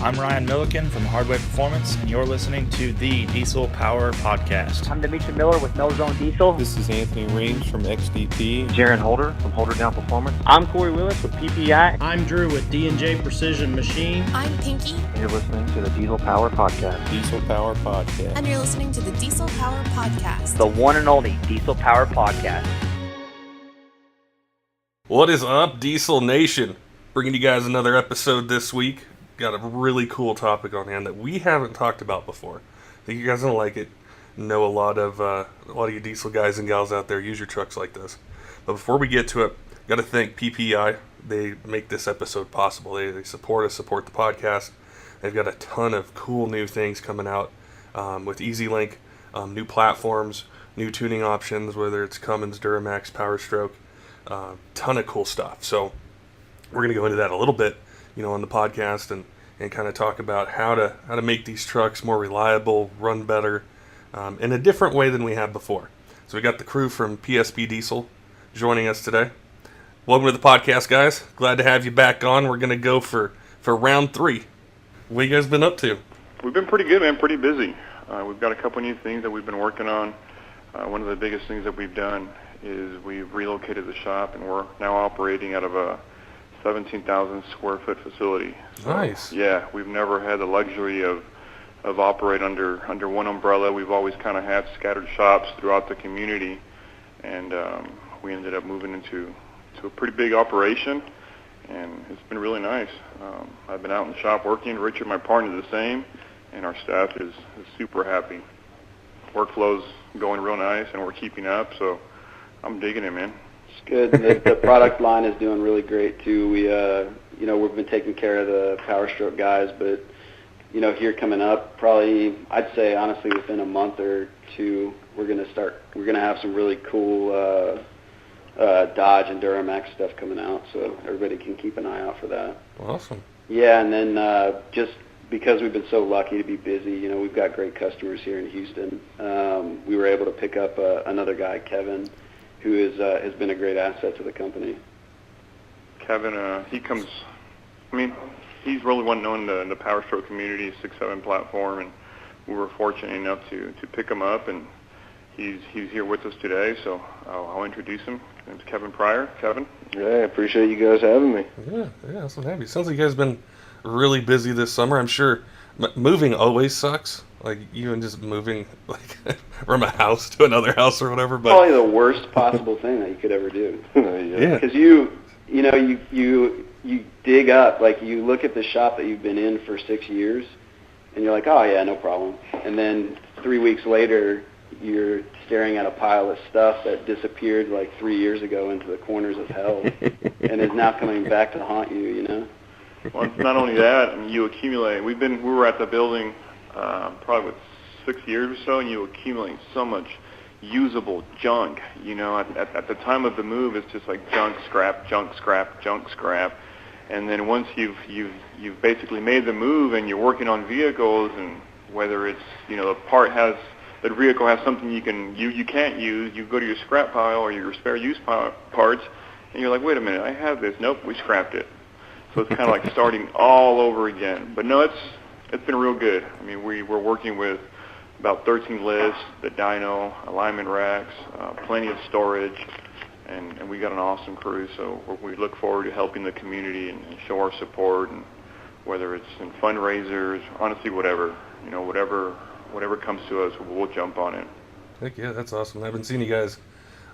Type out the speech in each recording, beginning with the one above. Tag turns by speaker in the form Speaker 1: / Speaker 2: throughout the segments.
Speaker 1: I'm Ryan Milliken from Hardway Performance, and you're listening to the Diesel Power Podcast.
Speaker 2: I'm Dimitri Miller with No Zone Diesel.
Speaker 3: This is Anthony Reams from XDP.
Speaker 4: Jaron Holder from Holderdown Performance.
Speaker 2: I'm Corey Willis with PPEI.
Speaker 5: I'm Drew with D&J Precision Machine.
Speaker 6: I'm Pinky.
Speaker 4: And you're listening to the Diesel Power Podcast.
Speaker 3: Diesel Power Podcast.
Speaker 6: And you're listening to the Diesel Power Podcast.
Speaker 2: The one and only Diesel Power Podcast.
Speaker 7: What is up, Diesel Nation? Bringing you guys another episode this week. Got a really cool topic on hand that we haven't talked about before. I think you guys are gonna like it. Know a lot of you diesel guys and gals out there use your trucks like this. But before we get to it, got to thank PPEI. They make this episode possible. They support us, support the podcast. They've got a ton of cool new things coming out with EasyLink, new platforms, new tuning options, whether it's Cummins, Duramax, Powerstroke, ton of cool stuff. So we're gonna go into that a little bit, on the podcast and kind of talk about how to make these trucks more reliable, run better, in a different way than we have before. So we got the crew from PSP Diesel joining us today. Welcome to the podcast, guys. Glad to have you back on. We're going to go for round 3. What you guys been up to?
Speaker 8: We've been pretty good, man. Pretty busy. We've got a couple new things that we've been working on. One of the biggest things that we've done is we've relocated the shop, and we're now operating out of a 17,000 square foot facility. So,
Speaker 7: nice.
Speaker 8: Yeah, we've never had the luxury of operate under one umbrella. We've always kind of had scattered shops throughout the community, and we ended up moving into a pretty big operation, and it's been really nice. I've been out in the shop working. Richard, my partner, the same, and our staff is super happy. Workflow's going real nice, and we're keeping up, so I'm digging it, man.
Speaker 9: It's good. The product line is doing really great too. We've been taking care of the Powerstroke guys, but here coming up, probably I'd say honestly within a month or two, we're gonna have some really cool Dodge and Duramax stuff coming out, so everybody can keep an eye out for that.
Speaker 7: Awesome.
Speaker 9: Yeah, and then just because we've been so lucky to be busy, we've got great customers here in Houston. We were able to pick up another guy, Kevin, who has been a great asset to the company.
Speaker 8: Kevin, he's really well known in the Powerstroke community, 6.7 platform, and we were fortunate enough to pick him up, and he's here with us today, so I'll introduce him. His name's Kevin Pryor. Kevin?
Speaker 10: Yeah, I appreciate you guys having me.
Speaker 7: Yeah, that's what happy. Sounds like you guys have been really busy this summer. I'm sure moving always sucks. Like, even just moving from a house to another house or whatever. But
Speaker 9: probably the worst possible thing that you could ever do.
Speaker 7: Yeah.
Speaker 9: Because you dig up, you look at the shop that you've been in for 6 years, and you're like, oh yeah, no problem. And then 3 weeks later, you're staring at a pile of stuff that disappeared 3 years ago into the corners of hell, and is now coming back to haunt you.
Speaker 8: Well, it's not only that, you accumulate. We were at the building probably with 6 years or so, and you accumulate so much usable junk. At the time of the move, it's just like junk, scrap, junk, scrap, junk, scrap. And then once you've basically made the move and you're working on vehicles, and whether it's the vehicle has something you can't use, you go to your scrap pile or your spare use parts, and you're like, wait a minute, I have this. Nope, we scrapped it. So it's kind of like starting all over again. But no, it's been real good. We're working with about 13 lifts, the dyno, alignment racks, plenty of storage, and we got an awesome crew. So we look forward to helping the community and show our support, and whether it's in fundraisers, honestly, whatever comes to us, we'll jump on it.
Speaker 7: Heck yeah, that's awesome. I've been seeing you guys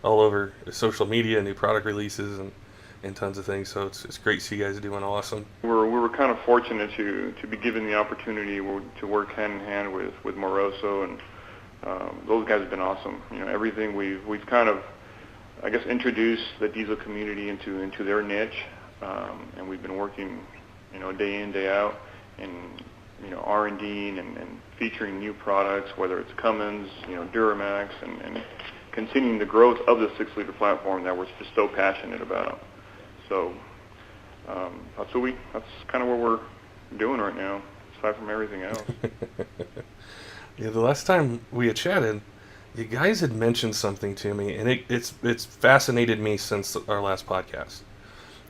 Speaker 7: all over social media, new product releases, and tons of things, so it's great to see you guys doing awesome.
Speaker 8: We were kind of fortunate to be given the opportunity to work hand in hand with Moroso, and those guys have been awesome. Everything we've kind of, I guess, introduced the diesel community into their niche, and we've been working, day in, day out, in R&D and featuring new products, whether it's Cummins, Duramax, and continuing the growth of the 6-liter platform that we're just so passionate about. So that's kind of what we're doing right now, aside from everything else.
Speaker 7: Yeah, the last time we had chatted, you guys had mentioned something to me, and it's fascinated me since our last podcast.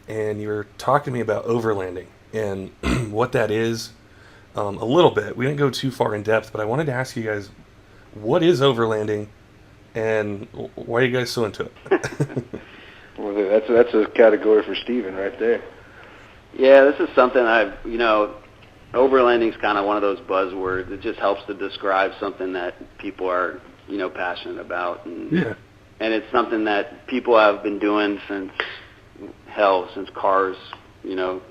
Speaker 7: And you were talking to me about overlanding and what that is, a little bit. We didn't go too far in depth, but I wanted to ask you guys, what is overlanding, and why are you guys so into it?
Speaker 10: Well, that's a category for Steven right there.
Speaker 9: Yeah, this is something overlanding is kind of one of those buzzwords. It just helps to describe something that people are, passionate about. And,
Speaker 7: yeah.
Speaker 9: And it's something that people have been doing since cars.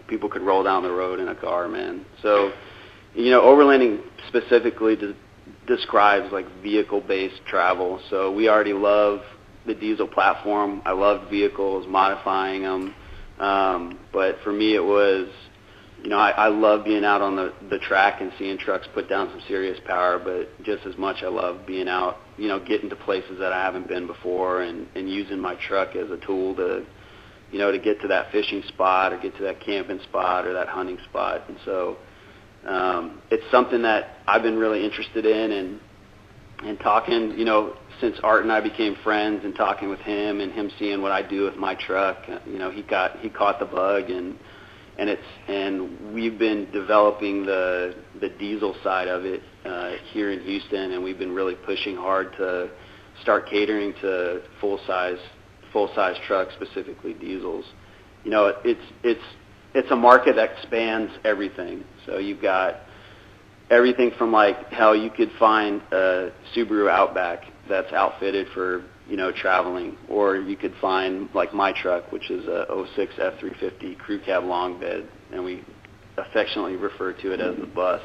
Speaker 9: People could roll down the road in a car, man. So, overlanding specifically describes like vehicle-based travel. So we already love the diesel platform. I loved vehicles, modifying them. But for me, it was, I love being out on the track and seeing trucks put down some serious power, but just as much I love being out, getting to places that I haven't been before and using my truck as a tool to get to that fishing spot or get to that camping spot or that hunting spot. And so it's something that I've been really interested in and talking, since Art and I became friends and talking with him and him seeing what I do with my truck, he caught the bug and we've been developing the diesel side of it here in Houston, and we've been really pushing hard to start catering to full size trucks, specifically diesels. It's a market that spans everything. So you've got everything from like how you could find a Subaru Outback that's outfitted for traveling, or you could find like my truck, which is a 06 F350 crew cab long bed, and we affectionately refer to it as the bus.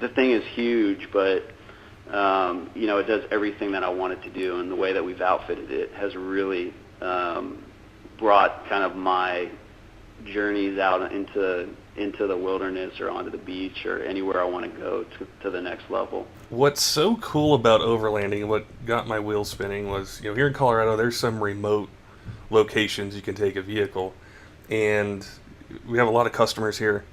Speaker 9: The thing is huge, but it does everything that I want it to do, and the way that we've outfitted it has really brought kind of my journeys out into the wilderness or onto the beach or anywhere I want to go to the next level.
Speaker 7: What's so cool about overlanding, what got my wheels spinning was, here in Colorado, there's some remote locations you can take a vehicle, and we have a lot of customers here.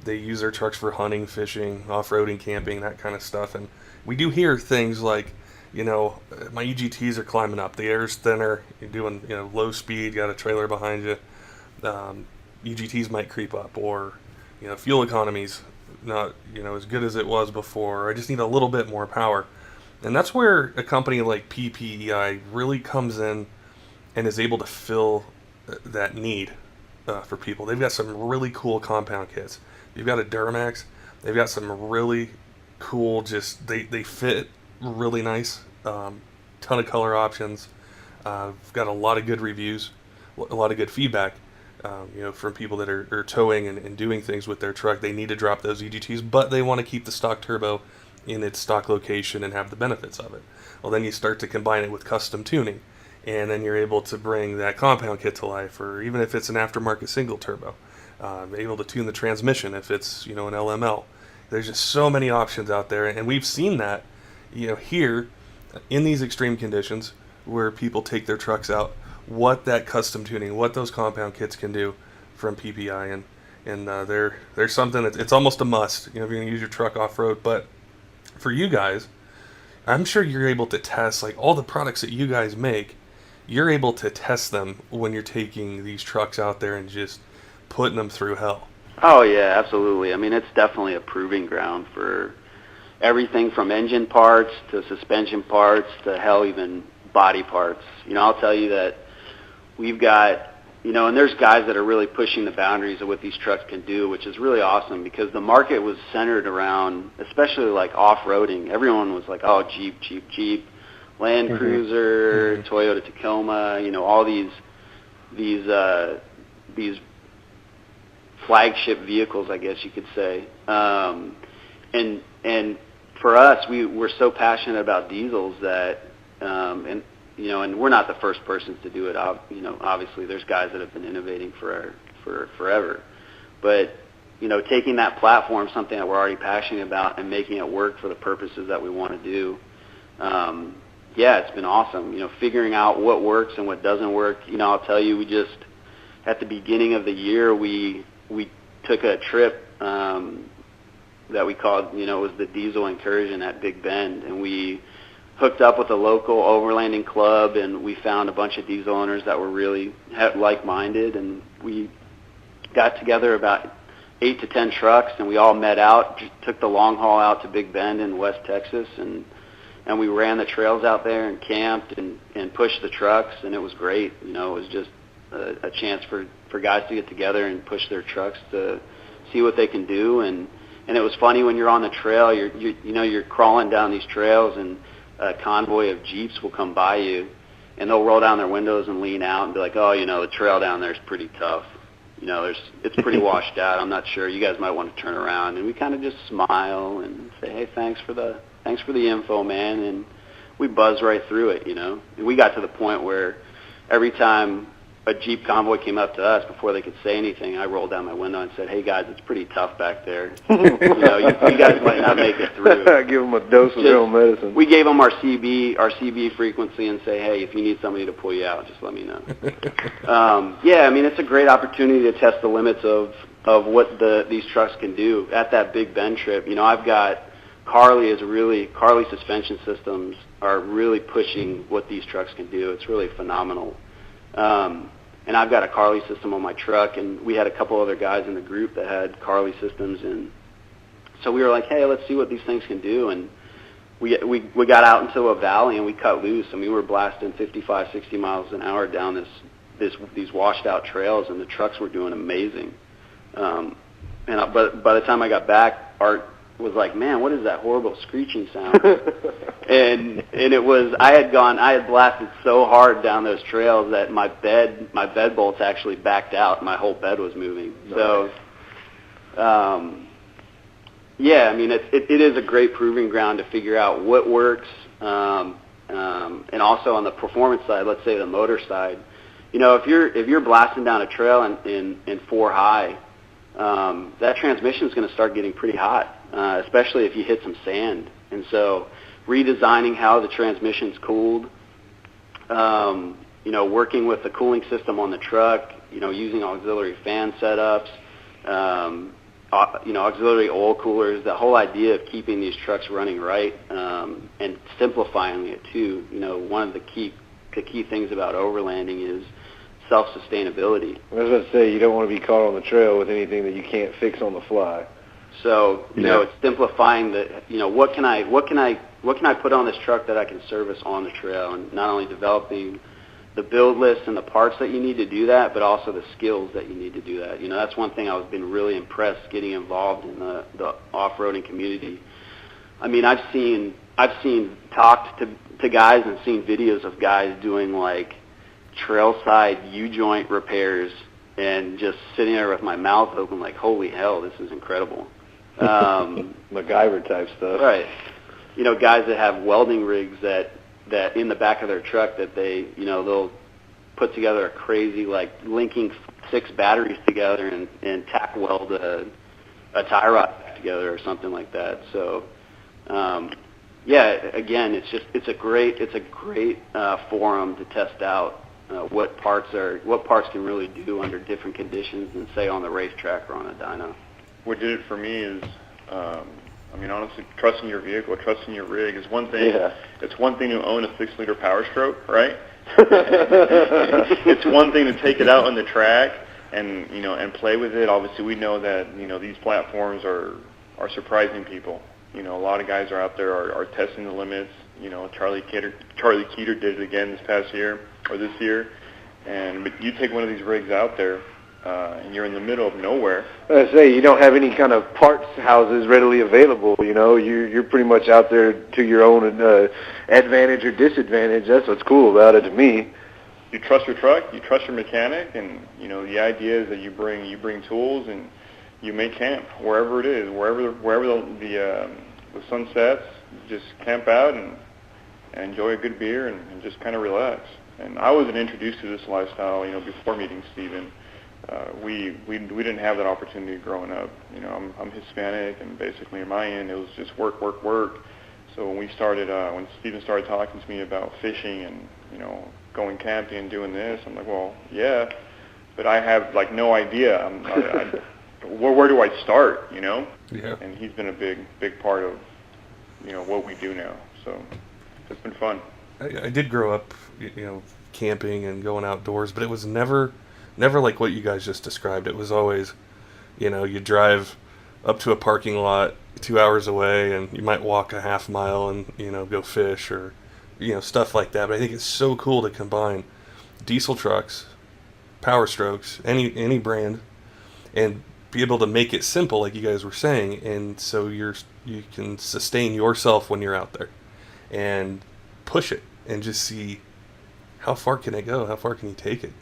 Speaker 7: They use their trucks for hunting, fishing, off-roading, camping, that kind of stuff, and we do hear things like, my EGTs are climbing up, the air's thinner, you're doing, low speed, got a trailer behind you. EGTs might creep up, or fuel economy's not as good as it was before, or I just need a little bit more power. And that's where a company like PPEI really comes in and is able to fill that need for people. They've got some really cool compound kits. You've got a Duramax, they've got some really cool, just they fit really nice, ton of color options. Got a lot of good reviews, a lot of good feedback. From people that are towing and doing things with their truck. They need to drop those EGTs, but they want to keep the stock turbo in its stock location and have the benefits of it. Well, then you start to combine it with custom tuning, and then you're able to bring that compound kit to life, or even if it's an aftermarket single turbo, able to tune the transmission if it's an LML. There's just so many options out there, and we've seen that here in these extreme conditions where people take their trucks out, what that custom tuning, what those compound kits can do from PPEI, and there's something that it's almost a must, if you're going to use your truck off-road. But for you guys, I'm sure you're able to test, like all the products that you guys make, you're able to test them when you're taking these trucks out there and just putting them through hell.
Speaker 9: Oh yeah, absolutely. I mean, it's definitely a proving ground for everything from engine parts to suspension parts to hell, even body parts. I'll tell you that we've got, and there's guys that are really pushing the boundaries of what these trucks can do, which is really awesome because the market was centered around, especially like off-roading. Everyone was like, oh, Jeep, Land Cruiser, Toyota Tacoma, all these flagship vehicles, I guess you could say. And for us, we're so passionate about diesels that, and we're not the first persons to do it. Obviously, there's guys that have been innovating for forever. But, taking that platform, something that we're already passionate about, and making it work for the purposes that we want to do, it's been awesome. Figuring out what works and what doesn't work. I'll tell you, we just, at the beginning of the year, we took a trip that we called, it was the Diesel Incursion at Big Bend, and we hooked up with a local overlanding club, and we found a bunch of diesel owners that were really like-minded, and we got together about 8 to 10 trucks, and we all met out, took the long haul out to Big Bend in West Texas, and we ran the trails out there and camped and pushed the trucks, and it was great. You know, it was just a chance for guys to get together and push their trucks to see what they can do. And it was funny when you're on the trail, you're crawling down these trails, and a convoy of Jeeps will come by you, and they'll roll down their windows and lean out and be like, oh, you know, the trail down there is pretty tough. You know, it's pretty washed out. I'm not sure. You guys might want to turn around. And we kind of just smile and say, hey, thanks for the info, man. And we buzz right through it, you know. And we got to the point where every time a Jeep convoy came up to us, before they could say anything, I rolled down my window and said, hey, guys, it's pretty tough back there. You know, you guys might not make it through.
Speaker 10: Give them a dose of their own medicine.
Speaker 9: We gave them our CB frequency and say, hey, if you need somebody to pull you out, just let me know. Yeah, I mean, it's a great opportunity to test the limits of what these trucks can do. At that Big Bend trip, you know, I've got Carly suspension systems are really pushing what these trucks can do. It's really phenomenal. And I've got a Carly system on my truck, and we had a couple other guys in the group that had Carly systems, and so we were like, hey, let's see what these things can do. And we got out into a valley and we cut loose, and we were blasting 55, 60 miles an hour down these washed out trails, and the trucks were doing amazing. But by the time I got back, Art was like, man, what is that horrible screeching sound? and it was, I had blasted so hard down those trails that my bed bolts actually backed out. My whole bed was moving. Nice. So, yeah, I mean, it is a great proving ground to figure out what works. And also on the performance side, let's say the motor side, you know, if you're blasting down a trail in 4 high, that transmission is going to start getting pretty hot, especially if you hit some sand. And so redesigning how the transmission's cooled, you know, working with the cooling system on the truck, you know, using auxiliary fan setups, you know, auxiliary oil coolers, the whole idea of keeping these trucks running right, and simplifying it too. You know, one of the key things about overlanding is self-sustainability.
Speaker 10: I was about to say, you don't want to be caught on the trail with anything that you can't fix on the fly.
Speaker 9: So, you know, it's simplifying the, you know, what can I put on this truck that I can service on the trail, and not only developing the build list and the parts that you need to do that, but also the skills that you need to do that. You know, that's one thing I've been really impressed getting involved in the off-roading community. I mean, I've talked to guys and seen videos of guys doing like trailside U-joint repairs and just sitting there with my mouth open like, holy hell, this is incredible.
Speaker 10: MacGyver type stuff.
Speaker 9: Right. You know, guys that have welding rigs that in the back of their truck that they, you know, they'll put together a crazy, like, linking 6 batteries together and tack weld a tie rod together or something like that. So, yeah, again, it's a great forum to test out what parts can really do under different conditions than, say, on the racetrack or on a dyno.
Speaker 8: What did it for me is, I mean, honestly, trusting your vehicle, trusting your rig is one thing. Yeah. It's one thing to own a 6-liter Power Stroke, right? It's one thing to take it out on the track and, you know, and play with it. Obviously, we know that, you know, these platforms are surprising people. You know, a lot of guys are out there are testing the limits. You know, Charlie Keeter did it again this past year or this year. But you take one of these rigs out there, and you're in the middle of nowhere.
Speaker 10: I say, you don't have any kind of parts houses readily available. You know, you're pretty much out there to your own advantage or disadvantage. That's what's cool about it to me.
Speaker 8: You trust your truck, you trust your mechanic, and you know the idea is that you bring tools and you make camp wherever it is, wherever the sun sets. Just camp out and enjoy a good beer and just kind of relax. And I wasn't introduced to this lifestyle, you know, before meeting Steven. We didn't have that opportunity growing up. You know, I'm Hispanic, and basically on my end it was just work. So when when Steven started talking to me about fishing and, you know, going camping and doing this, I'm like, well, yeah, but I have like no idea. Where do I start? You know? Yeah. And he's been a big part of, you know, what we do now. So it's been fun.
Speaker 7: I did grow up, you know, camping and going outdoors, but it was never like what you guys just described. It was always, You drive up to a parking lot 2 hours away, and you might walk a half mile and go fish or stuff like that. But I think it's so cool to combine diesel trucks, Power Strokes, any brand, and be able to make it simple, like you guys were saying, and so you can sustain yourself when you're out there and push it and just see how far can it go, how far can you take it,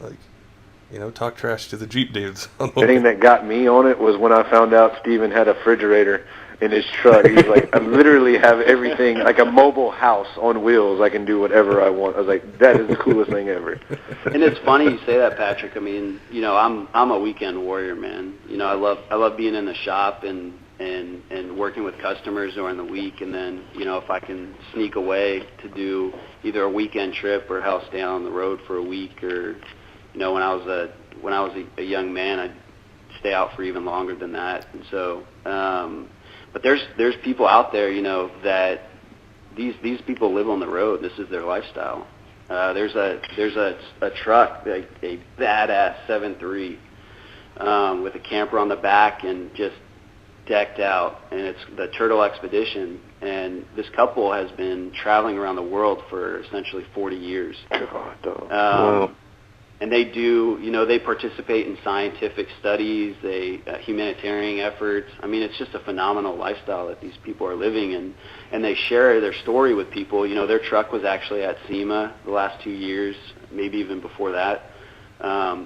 Speaker 7: talk trash to the Jeep dudes.
Speaker 10: The thing that got me on it was when I found out Steven had a refrigerator in his truck. He's like, I literally have everything, like a mobile house on wheels. I can do whatever I want. I was like, that is the coolest thing ever.
Speaker 9: And it's funny you say that, Patrick. I mean, I'm a weekend warrior, man. I love being in the shop and working with customers during the week, and then if I can sneak away to do either a weekend trip or hell stay on the road for a week, or when I was a young man, I'd stay out for even longer than that. And so but there's people out there, that these people live on the road. This is their lifestyle. There's a truck, like a badass 7.3 with a camper on the back and just decked out, and it's the Turtle Expedition. And this couple has been traveling around the world for essentially 40 years. And they do, they participate in scientific studies, humanitarian efforts. I mean, it's just a phenomenal lifestyle that these people are living in, and they share their story with people. Their truck was actually at SEMA the last 2 years, maybe even before that.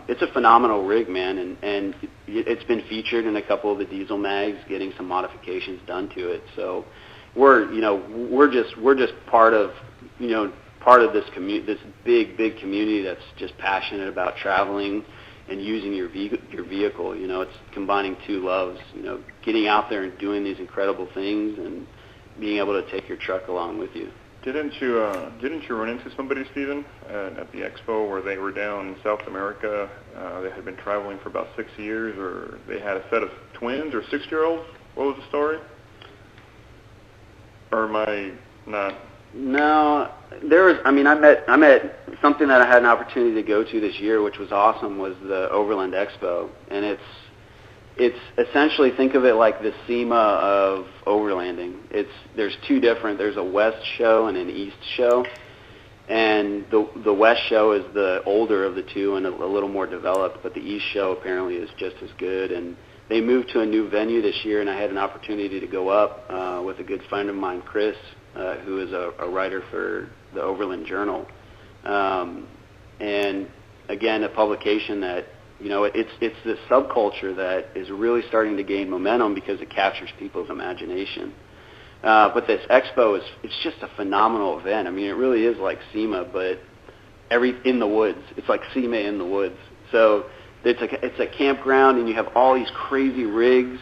Speaker 9: It's a phenomenal rig, man, and it's been featured in a couple of the diesel mags, getting some modifications done to it. So we're just part of this this big community that's just passionate about traveling and using your vehicle. It's combining two loves, getting out there and doing these incredible things and being able to take your truck along with you.
Speaker 8: Didn't you run into somebody, Steven, at the expo where they were down in South America? They had been traveling for about 6 years, or they had a set of twins or 6-year-olds. What was the story? Or am I not?
Speaker 9: No, I met something that I had an opportunity to go to this year, which was awesome, was the Overland Expo. And it's essentially, think of it like the SEMA of overlanding. There's a West show and an East show. And the West show is the older of the two and a little more developed, but the East show apparently is just as good. And they moved to a new venue this year, and I had an opportunity to go up with a good friend of mine, Chris, who is a writer for the Overland Journal. And again, a publication that, it's this subculture that is really starting to gain momentum because it captures people's imagination. But this expo it's just a phenomenal event. I mean, it really is like SEMA, but in the woods. It's like SEMA in the woods. So it's a campground, and you have all these crazy rigs,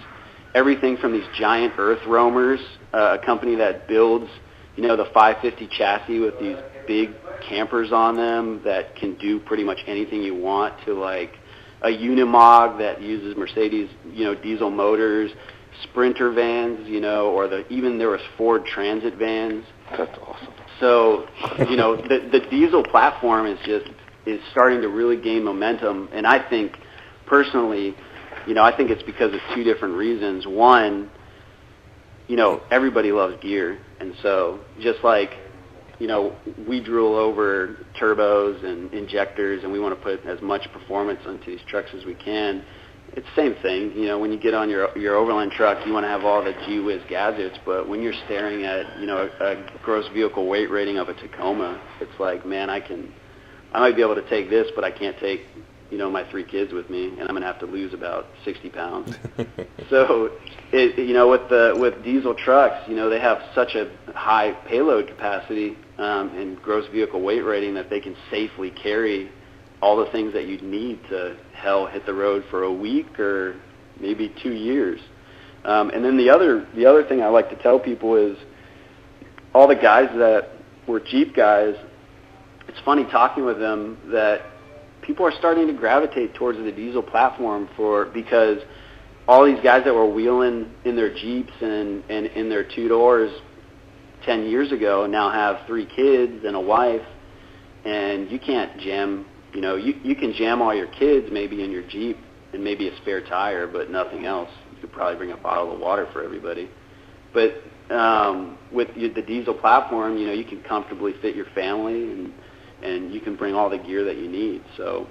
Speaker 9: everything from these giant earth roamers, a company that builds, the 550 chassis with these big campers on them that can do pretty much anything you want, to like a Unimog that uses Mercedes, diesel motors, Sprinter vans, or even there was Ford Transit vans.
Speaker 10: That's awesome.
Speaker 9: So, the diesel platform is starting to really gain momentum, and I think personally, I think it's because of two different reasons. One, everybody loves gear, and so just like, we drool over turbos and injectors, and we want to put as much performance onto these trucks as we can. It's the same thing. When you get on your overland truck, you want to have all the gee-whiz gadgets, but when you're staring at, a gross vehicle weight rating of a Tacoma, it's like, man, I might be able to take this, but I can't take, my 3 kids with me, and I'm going to have to lose about 60 pounds. So, with diesel trucks, they have such a high payload capacity and gross vehicle weight rating that they can safely carry all the things that you'd need to hit the road for a week or maybe 2 years. And then the other thing I like to tell people is all the guys that were Jeep guys, it's funny talking with them that people are starting to gravitate towards the diesel platform because all these guys that were wheeling in their Jeeps and in their 2-doors 10 years ago now have 3 kids and a wife, and you can't jam, you can jam all your kids maybe in your Jeep, and maybe a spare tire, but nothing else. You could probably bring a bottle of water for everybody. But with the diesel platform, you can comfortably fit your family, and you can bring all the gear that you need. So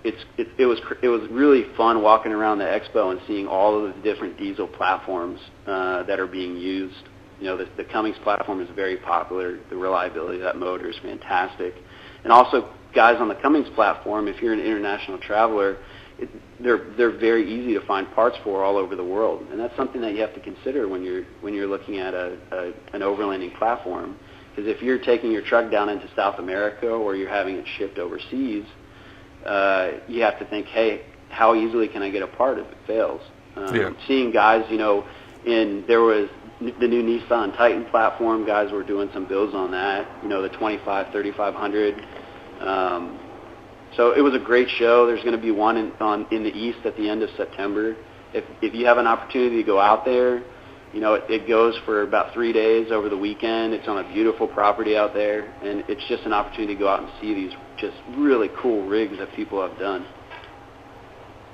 Speaker 9: it was really fun walking around the expo and seeing all of the different diesel platforms that are being used. The Cummins platform is very popular. The reliability of that motor is fantastic. And also, guys on the Cummins platform, if you're an international traveler, they're very easy to find parts for all over the world. And that's something that you have to consider when you're looking at an overlanding platform. Because if you're taking your truck down into South America or you're having it shipped overseas, you have to think, hey, how easily can I get a part if it fails? Seeing guys, there was the new Nissan Titan platform, guys were doing some builds on that, the 3500. So it was a great show. There's going to be one in the East at the end of September. If you have an opportunity to go out there, it goes for about 3 days over the weekend. It's on a beautiful property out there, and it's just an opportunity to go out and see these just really cool rigs that people have done.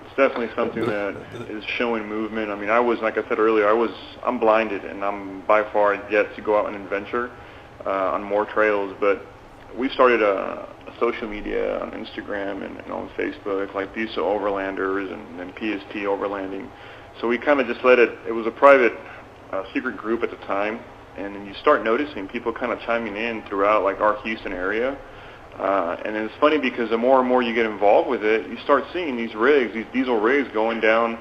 Speaker 8: It's definitely something that is showing movement. I mean, like I said earlier, I'm blinded, and I'm by far yet to go out and adventure on more trails. But we started a social media on Instagram and on Facebook, like Diesel Overlanders and PSP Overlanding. So we kind of just let it was a private secret group at the time, and then you start noticing people kind of chiming in throughout, like, our Houston area. And it's funny because the more and more you get involved with it, you start seeing these diesel rigs going down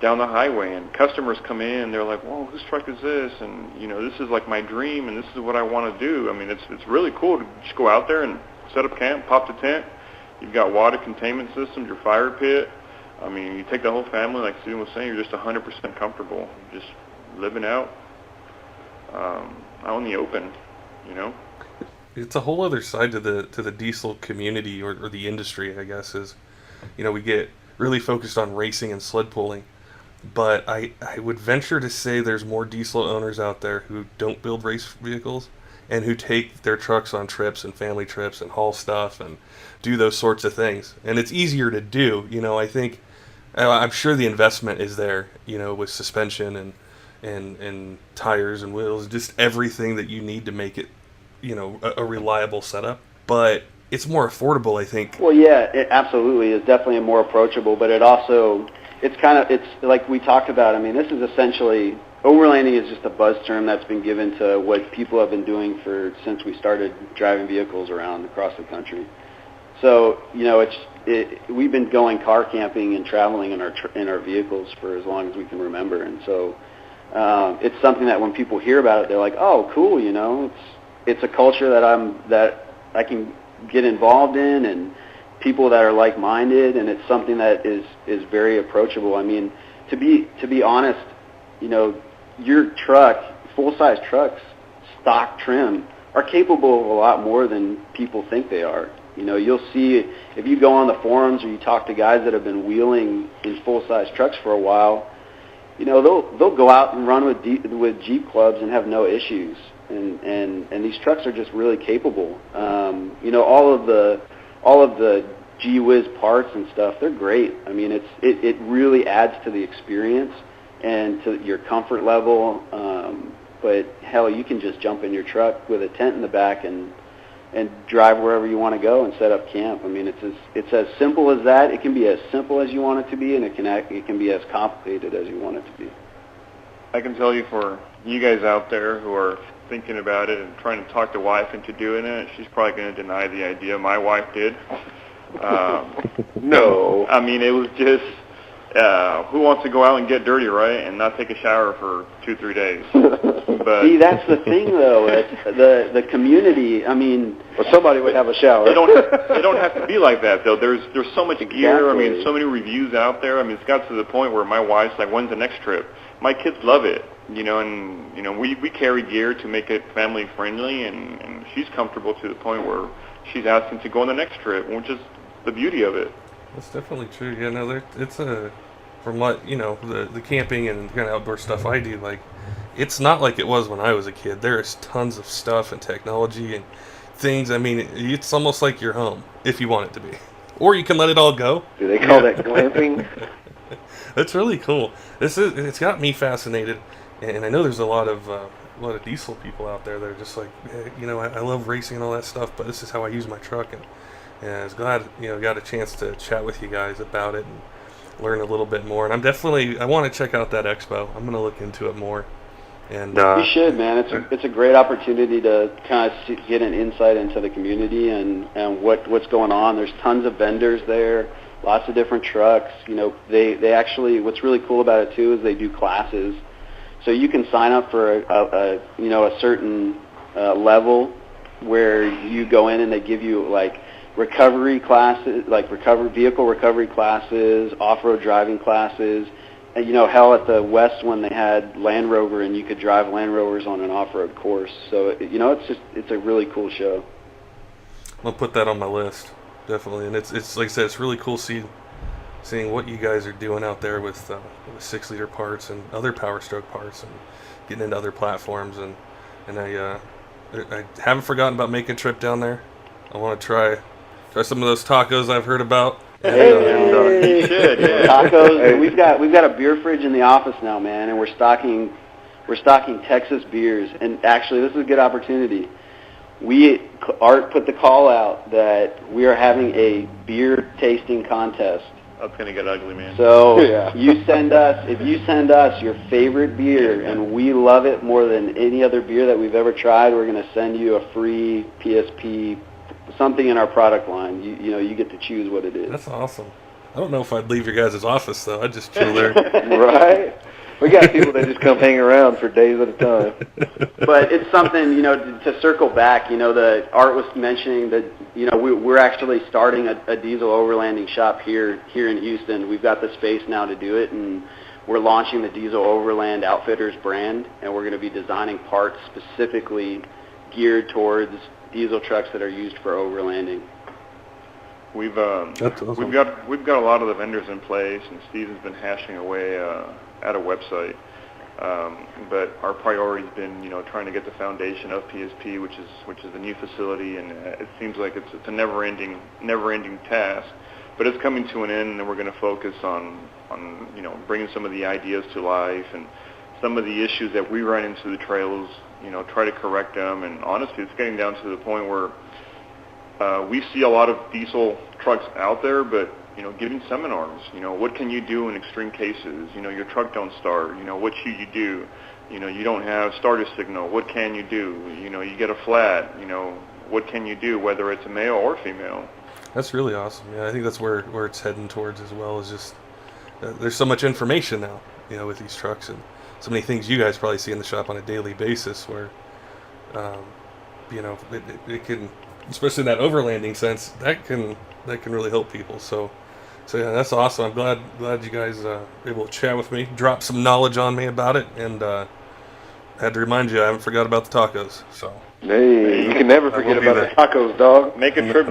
Speaker 8: the highway, and customers come in, they're like, whoa, whose truck is this? And, this is like my dream, and this is what I want to do. I mean, it's really cool to just go out there and set up camp, pop the tent. You've got water containment systems, your fire pit. I mean, you take the whole family, like Steven was saying, you're just 100% comfortable, just living out in the open,
Speaker 7: It's a whole other side to the diesel community or the industry, I guess, is, we get really focused on racing and sled pulling, but I would venture to say there's more diesel owners out there who don't build race vehicles and who take their trucks on trips and family trips and haul stuff and do those sorts of things. And it's easier to do, I think. I'm sure the investment is there, with suspension and tires and wheels, just everything that you need to make it, a reliable setup. But it's more affordable, I think.
Speaker 9: Well, yeah, it absolutely is definitely more approachable, but it's like we talked about. I mean, this is essentially, overlanding is just a buzz term that's been given to what people have been doing since we started driving vehicles around across the country. So, we've been going car camping and traveling in our vehicles for as long as we can remember, and so it's something that when people hear about it, they're like, oh, cool, it's a culture that I can get involved in, and people that are like-minded, and it's something that is very approachable. I mean, to be honest, your truck, full-size trucks, stock trim, are capable of a lot more than people think they are. You'll see, if you go on the forums or you talk to guys that have been wheeling in full-size trucks for a while, they'll go out and run with Jeep clubs and have no issues. And these trucks are just really capable. All of the gee whiz parts and stuff, they're great. I mean, it really adds to the experience and to your comfort level. But hell, you can just jump in your truck with a tent in the back and drive wherever you want to go and set up camp. I mean, it's as simple as that. It can be as simple as you want it to be, and it can be as complicated as you want it to be.
Speaker 8: I can tell you, for you guys out there who are thinking about it and trying to talk the wife into doing it, she's probably going to deny the idea. My wife did. No. I mean, it was just, who wants to go out and get dirty, right, and not take a shower for 2-3 days? But
Speaker 9: see, that's the thing, though. The community. I mean,
Speaker 10: somebody would have a shower.
Speaker 8: They don't have to be like that, though. There's so much gear. I mean, so many reviews out there. I mean, it's got to the point where my wife's like, "When's the next trip?" My kids love it, and we carry gear to make it family friendly, and she's comfortable to the point where she's asking to go on the next trip, which is the beauty of it.
Speaker 7: That's definitely true. Yeah, no, it's from what the camping and kind of outdoor stuff I do, like, it's not like it was when I was a kid. There is tons of stuff and technology and things. I mean, it's almost like your home if you want it to be. or you can let it all go.
Speaker 10: Do they call that glamping?
Speaker 7: That's really cool. It's got me fascinated, and I know there's a lot of diesel people out there that are just like, hey, I love racing and all that stuff, but this is how I use my truck, and I was glad got a chance to chat with you guys about it and learn a little bit more. And I want to check out that expo. I'm going to look into it more. And
Speaker 9: you should, man. It's a great opportunity to kind of get an insight into the community and what's going on. There's tons of vendors there, lots of different trucks. They actually, what's really cool about it too is they do classes, so you can sign up for a certain level where you go in and they give you like recovery classes, like vehicle recovery classes, off-road driving classes. And, hell, at the West when they had Land Rover, and you could drive Land Rovers on an off-road course. So, it's a really cool show.
Speaker 7: I'll put that on my list, definitely. And it's like I said, it's really cool seeing what you guys are doing out there with 6-liter parts and other Power Stroke parts and getting into other platforms. And I haven't forgotten about making a trip down there. I want to try some of those tacos I've heard about.
Speaker 9: Hey, you should. Yeah. Tacos. Hey. We've got a beer fridge in the office now, man, and we're stocking Texas beers. And actually, this is a good opportunity. Art put the call out that we are having a beer tasting contest.
Speaker 8: That's gonna get ugly, man.
Speaker 9: So if you send us your favorite beer, and we love it more than any other beer that we've ever tried, we're gonna send you a free PSP. Something in our product line. You get to choose what it is.
Speaker 7: That's awesome. I don't know if I'd leave your guys' office, though. I'd just chill there.
Speaker 10: Right? We got people that just come hang around for days at a time.
Speaker 9: But it's something, to circle back, the Art was mentioning that, we're actually starting a diesel overlanding shop here in Houston. We've got the space now to do it, and we're launching the Diesel Overland Outfitters brand, and we're going to be designing parts specifically geared towards diesel trucks that are used for overlanding.
Speaker 8: We've got a lot of the vendors in place, and Steven's been hashing away at a website. But our priority's been, trying to get the foundation of PSP, which is the new facility, and it seems like it's a never-ending task. But it's coming to an end, and we're going to focus on bringing some of the ideas to life and some of the issues that we run into the trails. Try to correct them, and honestly, it's getting down to the point where we see a lot of diesel trucks out there, but giving seminars. What can you do in extreme cases? Your truck don't start. What should you do? You don't have starter signal. What can you do? You get a flat. What can you do, whether it's a male or female?
Speaker 7: That's really awesome. Yeah, I think that's where it's heading towards as well. Is just there's so much information now, with these trucks and so many things you guys probably see in the shop on a daily basis where, it can, especially in that overlanding sense, that can really help people. So yeah, that's awesome. I'm glad you guys were able to chat with me, drop some knowledge on me about it, and I had to remind you I haven't forgot about the tacos. So.
Speaker 10: Hey, you can never forget about the tacos, dog.
Speaker 8: Make a trip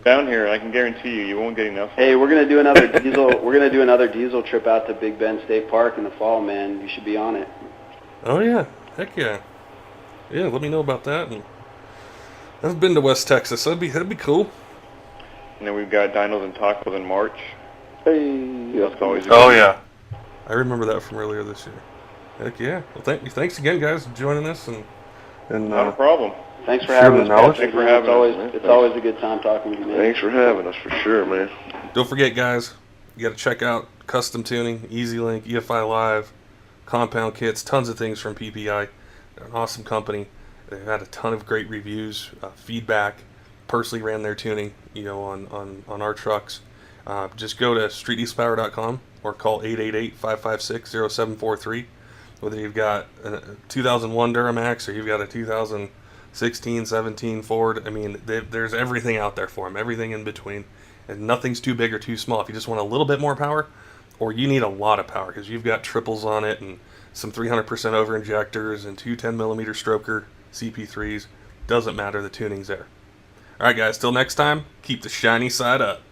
Speaker 8: down here. I can guarantee you won't get enough.
Speaker 9: Hey, we're gonna do another diesel. We're gonna do another diesel trip out to Big Bend State Park in the fall, man. You should be on it.
Speaker 7: Oh yeah, heck yeah, yeah. Let me know about that. And I've been to West Texas. That'd be cool.
Speaker 8: And then we've got Dinos and Tacos in March.
Speaker 10: Hey,
Speaker 8: that's always.
Speaker 7: Yeah, I remember that from earlier this year. Heck yeah. Well, thanks again, guys, for joining us and.
Speaker 8: Not a problem.
Speaker 9: Thanks for having us.
Speaker 8: Thanks for having us.
Speaker 9: It's always a good time talking with you, man.
Speaker 10: Thanks for having us, for sure, man.
Speaker 7: Don't forget, guys, you got to check out Custom Tuning, EasyLink, EFI Live, Compound Kits, tons of things from PPEI. They're an awesome company. They've had a ton of great reviews, feedback. Personally ran their tuning, on our trucks. Just go to streetdieselpower.com or call 888-556-0743. Whether you've got a 2001 Duramax or you've got a 2016, 17 Ford, there's everything out there for them, everything in between. And nothing's too big or too small. If you just want a little bit more power, or you need a lot of power because you've got triples on it and some 300% over injectors and two 10mm stroker CP3s, doesn't matter, the tuning's there. Alright guys, till next time, keep the shiny side up.